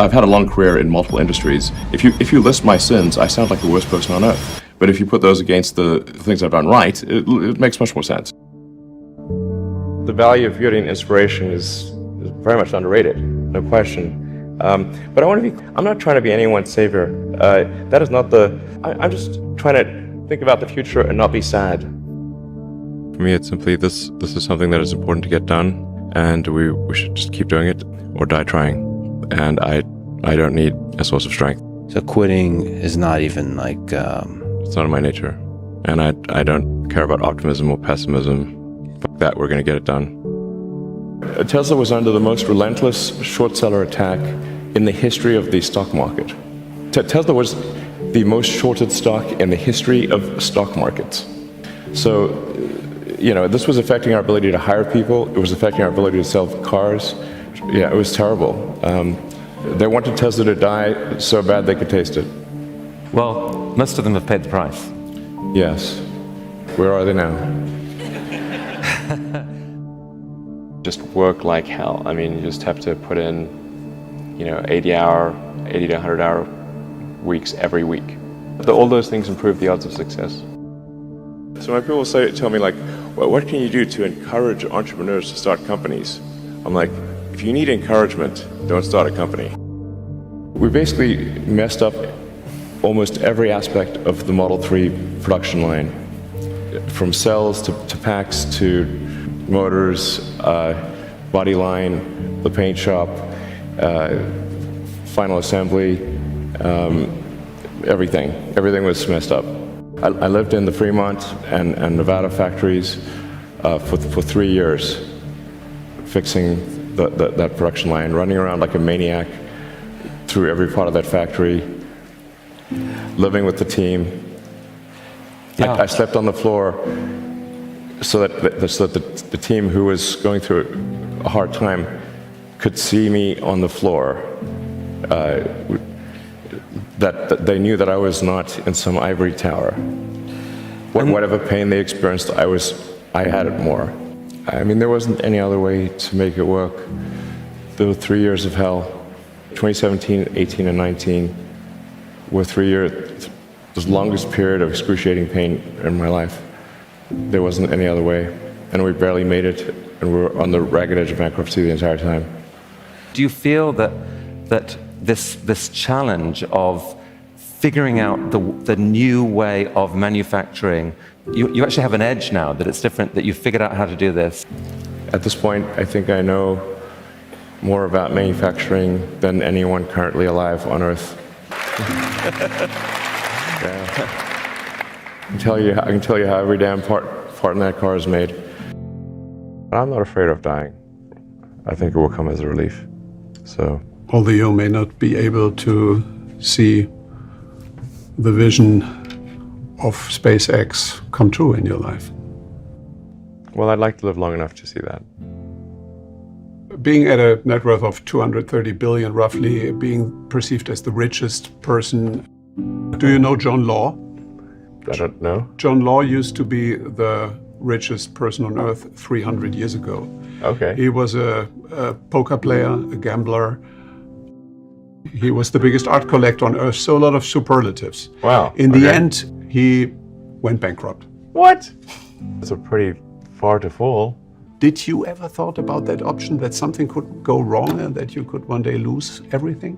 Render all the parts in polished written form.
I've had a long career in multiple industries. If you list my sins, I sound like the worst person on earth. But if you put those against the things I've done right, it makes much more sense. The value of beauty and inspiration is very much underrated, no question. But I'm not trying to be anyone's savior. That is not I'm just trying to think about the future and not be sad. For me, it's simply this is something that is important to get done, and we should just keep doing it or die trying. And I don't need a source of strength. So quitting is not even like... It's not in my nature. And I don't care about optimism or pessimism. Fuck that, we're going to get it done. Tesla was under the most relentless short seller attack in the history of the stock market. Tesla was the most shorted stock in the history of stock markets. So, this was affecting our ability to hire people. It was affecting our ability to sell cars. Yeah, it was terrible. They wanted Tesla to die so bad they could taste it. Well, most of them have paid the price. Yes. Where are they now? Just work like hell. I mean, you just have to put in, 80 to 100 hour weeks every week. All those things improve the odds of success. So when people tell me like, well, what can you do to encourage entrepreneurs to start companies? I'm like, if you need encouragement, don't start a company. We basically messed up almost every aspect of the Model 3 production line, from cells to packs to motors, body line, the paint shop, final assembly, everything. Everything was messed up. I lived in the Fremont and Nevada factories for 3 years, fixing that production line, running around like a maniac through every part of that factory, living with the team. Yeah. I slept on the floor so that the team who was going through a hard time could see me on the floor, that they knew that I was not in some ivory tower. Whatever pain they experienced, I had it more. I mean, there wasn't any other way to make it work. There were 3 years of hell. 2017, 18, and 19 were 3 years, the longest period of excruciating pain in my life. There wasn't any other way. And we barely made it, and we were on the ragged edge of bankruptcy the entire time. Do you feel that this challenge of figuring out the new way of manufacturing, you actually have an edge now, that it's different, that you've figured out how to do this? At this point, I think I know more about manufacturing than anyone currently alive on Earth. Yeah. I can tell you how every damn part in that car is made. But I'm not afraid of dying. I think it will come as a relief. So, although you may not be able to see the vision of SpaceX come true in your life. Well, I'd like to live long enough to see that. Being at a net worth of 230 billion, roughly, being perceived as the richest person. Do you know John Law? I don't know. John Law used to be the richest person on earth 300 years ago. Okay. He was a poker player, a gambler. He was the biggest art collector on earth, so a lot of superlatives. Wow. In the end, he went bankrupt. What? That's a pretty far to fall. Did you ever thought about that option, that something could go wrong and that you could one day lose everything?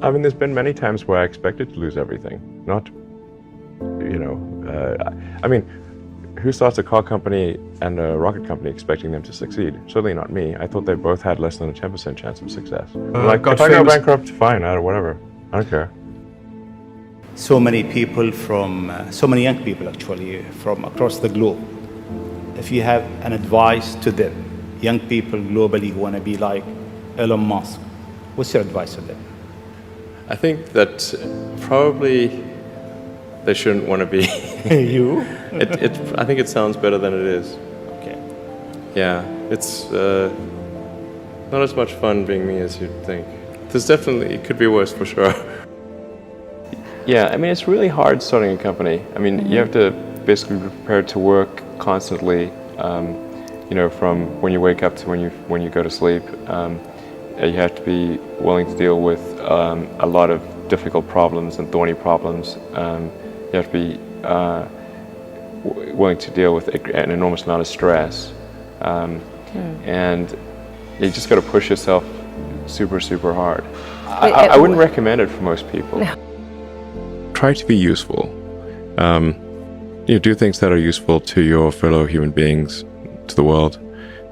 I mean, there's been many times where I expected to lose everything. Not, I mean, who starts a car company and a rocket company expecting them to succeed? Certainly not me. I thought they both had less than a 10% chance of success. If I go bankrupt, fine, whatever. I don't care. So many people so many young people actually, from across the globe. If you have an advice to them, young people globally who want to be like Elon Musk, what's your advice to them? I think that probably they shouldn't want to be. You? I think it sounds better than it is. Okay. Yeah, it's not as much fun being me as you'd think. It could be worse for sure. Yeah, I mean, it's really hard starting a company. I mean, you have to basically be prepared to work constantly, from when you wake up to when you go to sleep. You have to be willing to deal with a lot of difficult problems and thorny problems. You have to be willing to deal with an enormous amount of stress. And you just got to push yourself super, super hard. I wouldn't recommend it for most people. No. Try to be useful. Do things that are useful to your fellow human beings, to the world.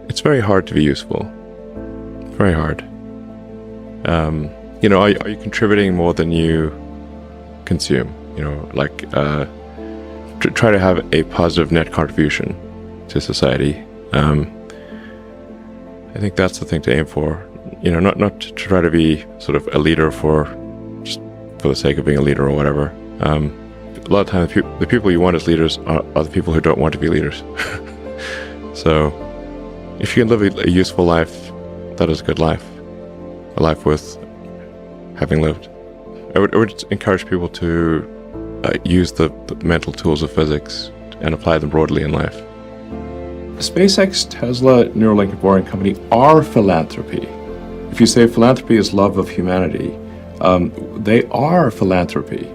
It's very hard to be useful. Very hard. Are you contributing more than you consume? Try to have a positive net contribution to society. I think that's the thing to aim for. Not to try to be sort of a leader just for the sake of being a leader or whatever. A lot of times, the people you want as leaders are the people who don't want to be leaders. So, if you can live a useful life, that is a good life. A life worth having lived. I would encourage people to use the mental tools of physics and apply them broadly in life. SpaceX, Tesla, Neuralink, and Boring Company are philanthropy. If you say philanthropy is love of humanity, they are philanthropy.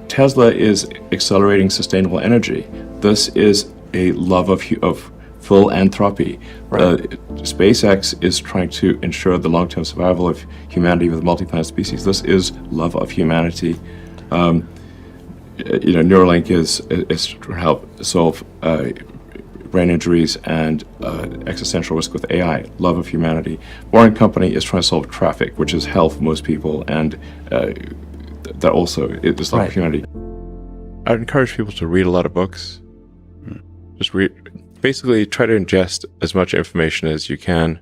Tesla is accelerating sustainable energy. This is a love of philanthropy. Right. SpaceX is trying to ensure the long-term survival of humanity with multi-planet species. This is love of humanity. Neuralink is to help solve brain injuries and existential risk with AI, love of humanity. Boring Company is trying to solve traffic, which is hell for most people, and that also is love of humanity. I'd encourage people to read a lot of books. Just read. Basically, try to ingest as much information as you can,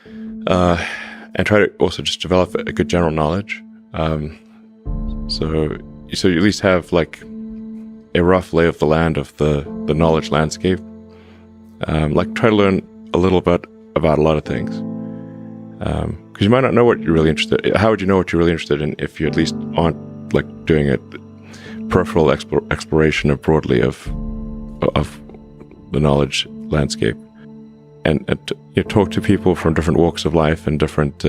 and try to also just develop a good general knowledge. So you at least have like a rough lay of the land of the knowledge landscape. Try to learn a little bit about a lot of things. Because you might not know what you're really interested in. How would you know what you're really interested in if you at least aren't doing a peripheral exploration of broadly of the knowledge landscape? And talk to people from different walks of life and different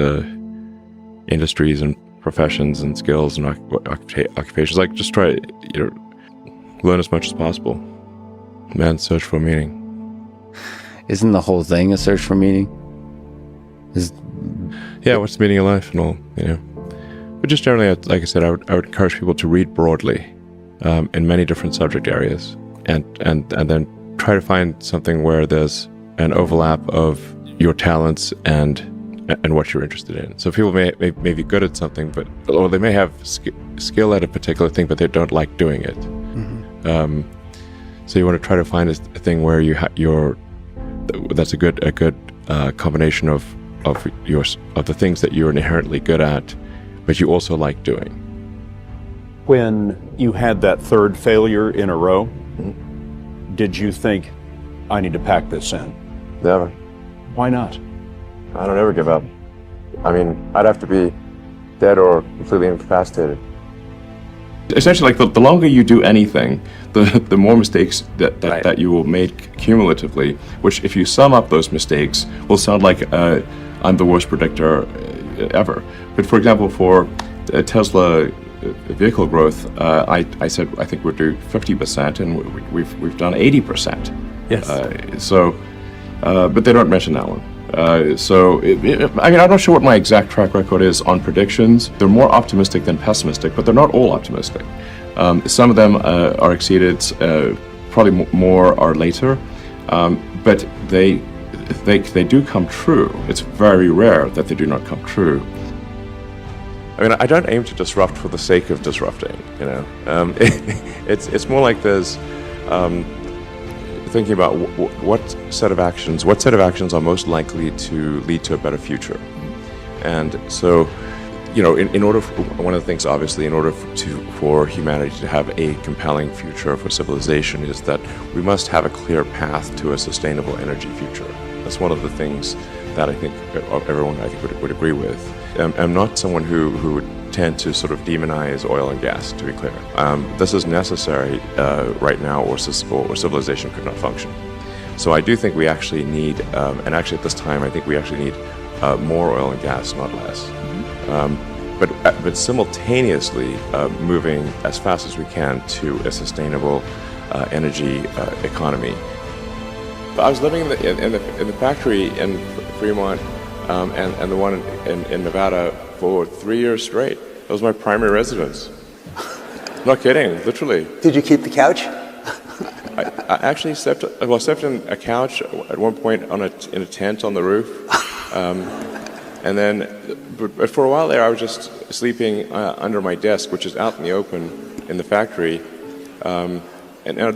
industries and professions and skills and occupations. Just try to learn as much as possible. Man's search for meaning. Isn't the whole thing a search for meaning? Yeah, what's the meaning of life and all, But just generally, like I said, I would encourage people to read broadly in many different subject areas and then try to find something where there's an overlap of your talents and what you're interested in. So people may be good at something, or they may have skill at a particular thing, but they don't like doing it. Mm-hmm. So you want to try to find a thing where that's a good combination of the things that you're inherently good at, but you also like doing. When you had that third failure in a row, did you think, I need to pack this in? Never. Why not? I don't ever give up. I mean, I'd have to be dead or completely incapacitated. Essentially, the longer you do anything, the more mistakes that you will make cumulatively, which if you sum up those mistakes, will sound like I'm the worst predictor ever. But for example, for Tesla vehicle growth, I said I think we'll do 50%, and we've done 80%. Yes. But they don't mention that one. I'm not sure what my exact track record is on predictions. They're more optimistic than pessimistic, but they're not all optimistic. Some of them are exceeded, probably more are later, but they do come true. It's very rare that they do not come true. I mean, I don't aim to disrupt for the sake of disrupting, It's more like there's thinking about what set of actions are most likely to lead to a better future. And so, in order one of the things, obviously, in order for humanity to have a compelling future for civilization, is that we must have a clear path to a sustainable energy future. That's one of the things that I think everyone would agree with. I'm not someone who would tend to sort of demonize oil and gas, to be clear. This is necessary right now, or civilization could not function. So I do think we actually need, and actually at this time, I think we actually need more oil and gas, not less. But simultaneously moving as fast as we can to a sustainable energy economy. I was living in the factory in Fremont and the one in Nevada for 3 years straight. That was my primary residence. Not kidding, literally. Did you keep the couch? I actually slept in a couch at one point in a tent on the roof. And then, but for a while there, I was just sleeping under my desk, which is out in the open in the factory, and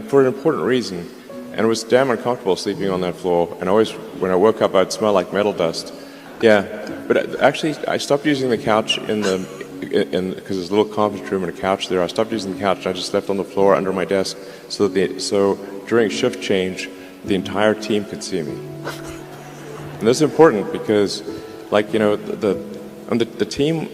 for an important reason. And it was damn uncomfortable sleeping on that floor. And always, when I woke up, I'd smell like metal dust. Yeah, but actually, I stopped using the couch because there's a little conference room and a couch there. I stopped using the couch and I just slept on the floor under my desk so during shift change, the entire team could see me. And this is important because, like, you know, the team,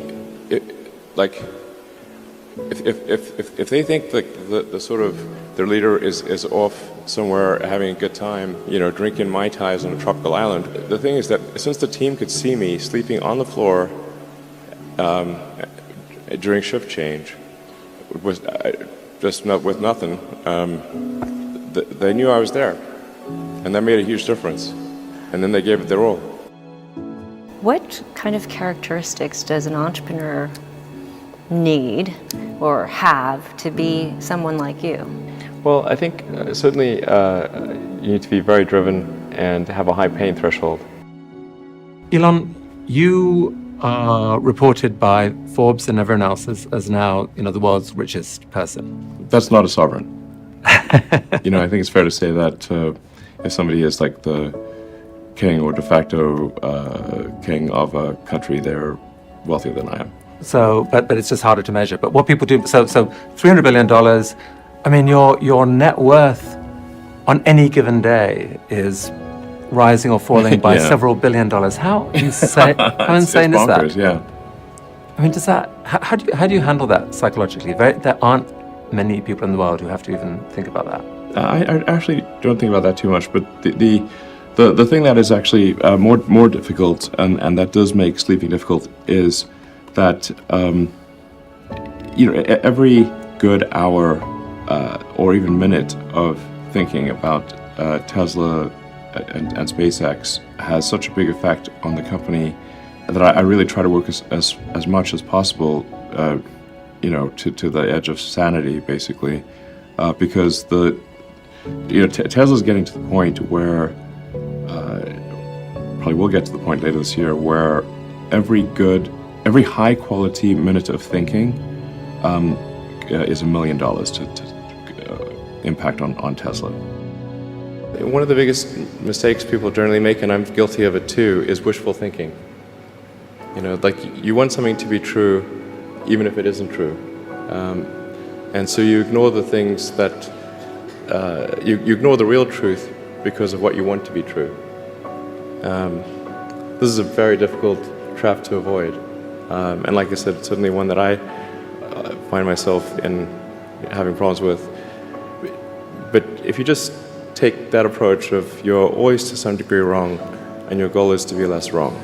if they think the sort of their leader is off somewhere having a good time, you know, drinking Mai Tais on a tropical island, the thing is that since the team could see me sleeping on the floor during shift change, with nothing, they knew I was there, and that made a huge difference. And then they gave it their all. What kind of characteristics does an entrepreneur need or have to be someone like you? Well, I think certainly you need to be very driven and have a high pain threshold. Elon, you are reported by Forbes and everyone else as now, you know, the world's richest person. That's not a sovereign. You know, I think it's fair to say that if somebody is like the king or de facto king of a country, they're wealthier than I am. So, but it's just harder to measure. But what people do, so $300 billion, I mean, your net worth on any given day is rising or falling by several $billion. How insane, how insane it's bonkers, is that? Yeah. I mean, how do you handle that psychologically? There aren't many people in the world who have to even think about that. I actually don't think about that too much, but the thing that is actually more difficult, and that does make sleeping difficult, is that you know, every good hour or even minute of thinking about Tesla and SpaceX has such a big effect on the company that I really try to work as much as possible, you know, to the edge of sanity, basically, because Tesla's getting to the point where probably will get to the point later this year where every high quality minute of thinking is $1 million to impact on Tesla. One of the biggest mistakes people generally make, and I'm guilty of it too, is wishful thinking. You know, like you want something to be true, even if it isn't true, and so you ignore the things that you ignore the real truth because of what you want to be true. This is a very difficult trap to avoid, and like I said, it's certainly one that I find myself in having problems with. But if you just take that approach of you're always to some degree wrong, and your goal is to be less wrong.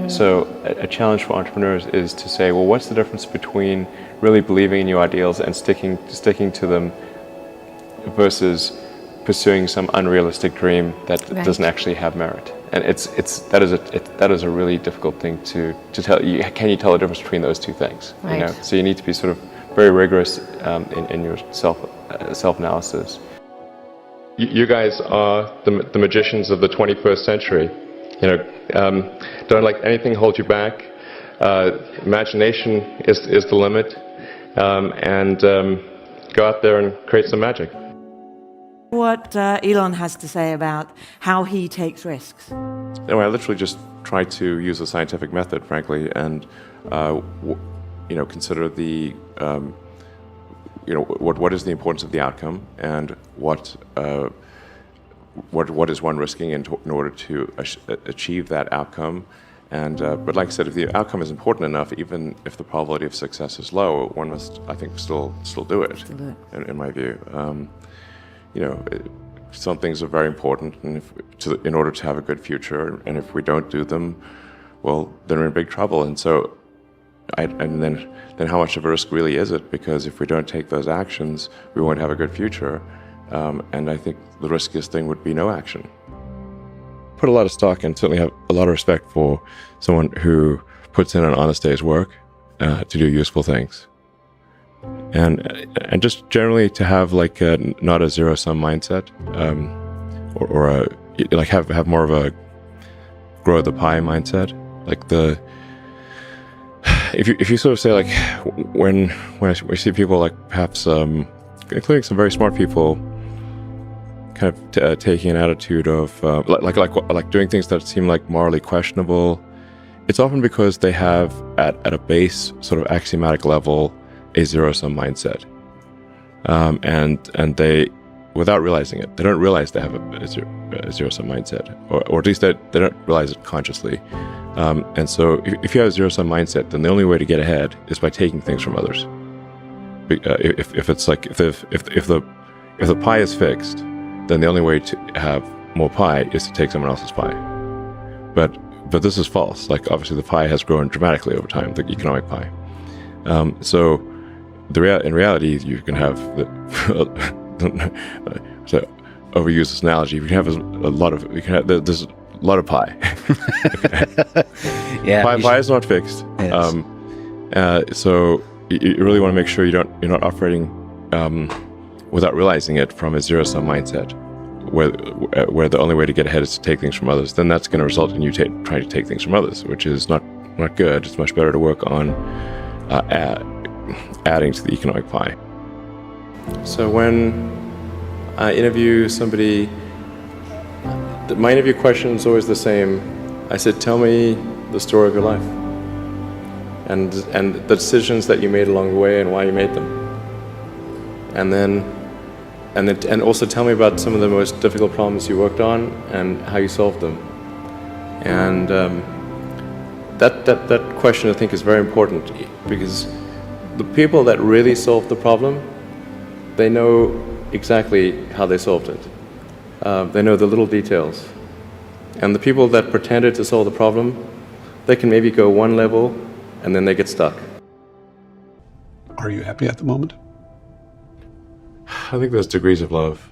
So a challenge for entrepreneurs is to say, well, what's the difference between really believing in your ideals and sticking to them versus pursuing some unrealistic dream that doesn't actually have merit? And that is a really difficult thing to tell. Can you tell the difference between those two things? Right. You know? So you need to be sort of very rigorous in your self-analysis. You guys are the magicians of the 21st century. You know, don't let anything hold you back. Imagination is the limit, and go out there and create some magic. What Elon has to say about how he takes risks. Anyway, I literally just try to use a scientific method, frankly, and you know, consider the you know, what is the importance of the outcome, and what is one risking in order to achieve that outcome. And but like I said, if the outcome is important enough, even if the probability of success is low, one must, I think, still do it. In my view, you know, some things are very important, and in order to have a good future, and if we don't do them, well, then we're in big trouble. And so, and then how much of a risk really is it? Because if we don't take those actions, we won't have a good future. And I think the riskiest thing would be no action. Put a lot of stock and certainly have a lot of respect for someone who puts in an honest day's work to do useful things. And just generally to have like not a zero-sum mindset, or like have more of a grow the pie mindset. Like if you sort of say like when we see people like perhaps including some very smart people kind of taking an attitude of like doing things that seem like morally questionable, it's often because they have at a base sort of axiomatic level a zero-sum mindset, and they, without realizing it, they don't realize they have a zero-sum mindset, or at least they don't realize it consciously. And so if you have a zero-sum mindset, then the only way to get ahead is by taking things from others. If it's like if the pie is fixed, then the only way to have more pie is to take someone else's pie. But this is false. Like obviously the pie has grown dramatically over time, the economic pie. So in reality, you can have to overuse this analogy. You can have there's a lot of pie. Yeah, pie is not fixed. Yes. So you really want to make sure you're not operating without realizing it from a zero-sum mindset, where the only way to get ahead is to take things from others. Then that's going to result in you trying to take things from others, which is not good. It's much better to work on adding to the economic pie. So when I interview somebody, my interview question is always the same. I said, tell me the story of your life and the decisions that you made along the way and why you made them. And also tell me about some of the most difficult problems you worked on and how you solved them. And that question, I think, is very important, because the people that really solved the problem, they know exactly how they solved it. They know the little details. And the people that pretended to solve the problem, they can maybe go one level and then they get stuck. Are you happy at the moment? I think there's degrees of love,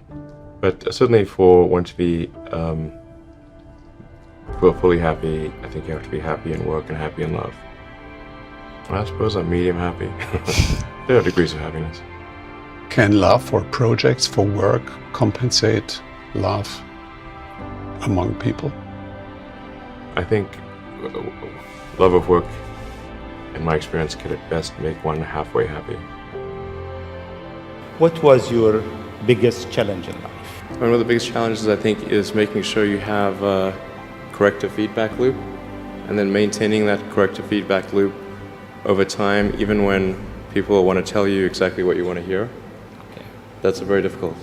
but certainly for one to be fully happy, I think you have to be happy in work and happy in love. I suppose I'm medium happy. There are degrees of happiness. Can love for projects, for work, compensate love among people? I think love of work, in my experience, can at best make one halfway happy. What was your biggest challenge in life? One of the biggest challenges, I think, is making sure you have a corrective feedback loop, and then maintaining that corrective feedback loop over time, even when people want to tell you exactly what you want to hear. Okay. That's very difficult.